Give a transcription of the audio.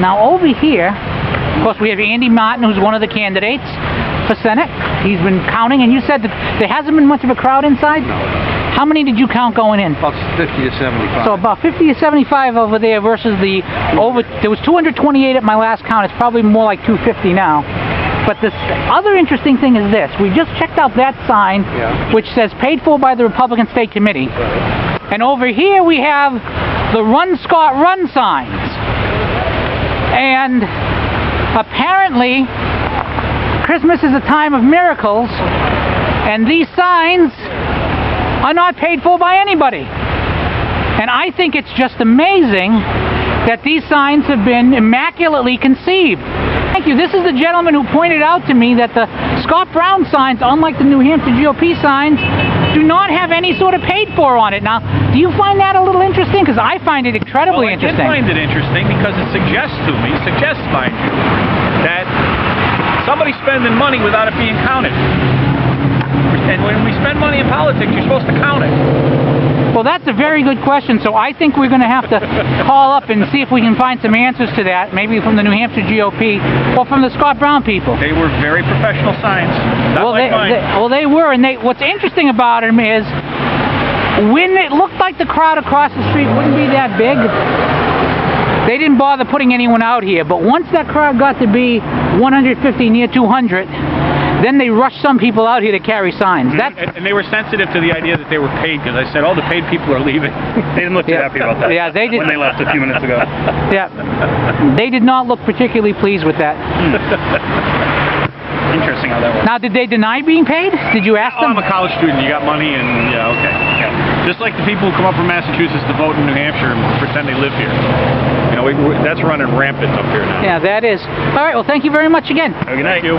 Now over here, of course, we have Andy Martin, who's one of the candidates for Senate. He's been counting, and you said that there hasn't been much of a crowd inside? No. How many did you count going in? About 50 to 75. So about 50 to 75 over there versus the there was 228 at my last count. It's probably more like 250 now. But the other interesting thing is this. We just checked out that sign, which says paid for by the Republican State Committee. Right. And over here we have the Run Scott Run signs. And apparently Christmas is a time of miracles, and these signs are not paid for by anybody. And I think it's just amazing that these signs have been immaculately conceived. Thank you. This is the gentleman who pointed out to me that the Scott Brown signs, unlike the New Hampshire GOP signs, do not have any sort of paid for on it. Now, do you find that a little interesting? Because I find it incredibly interesting. I did find it interesting because it suggests to me, mind you, that somebody's spending money without it being counted. And when we spend money in politics, you're supposed to count it. Well, that's a very good question, so I think we're going to have to call up and see if we can find some answers to that, maybe from the New Hampshire GOP or from the Scott Brown people. They were very professional signs. They were, and what's interesting about them is when it looked like the crowd across the street wouldn't be that big, they didn't bother putting anyone out here. But once that crowd got to be 150, near 200, then they rushed some people out here to carry signs. And they were sensitive to the idea that they were paid, because I said, all the paid people are leaving. They didn't look too happy about that. Yeah, they did. When they left a few minutes ago. Yeah, they did not look particularly pleased with that. Interesting how that works. Now, did they deny being paid? Did you ask them? I'm a college student. You got money, and yeah, okay. Yeah. Just like the people who come up from Massachusetts to vote in New Hampshire and pretend they live here. You know, that's running rampant up here now. Yeah, that is. All right, well, thank you very much again. Good night. Thank you.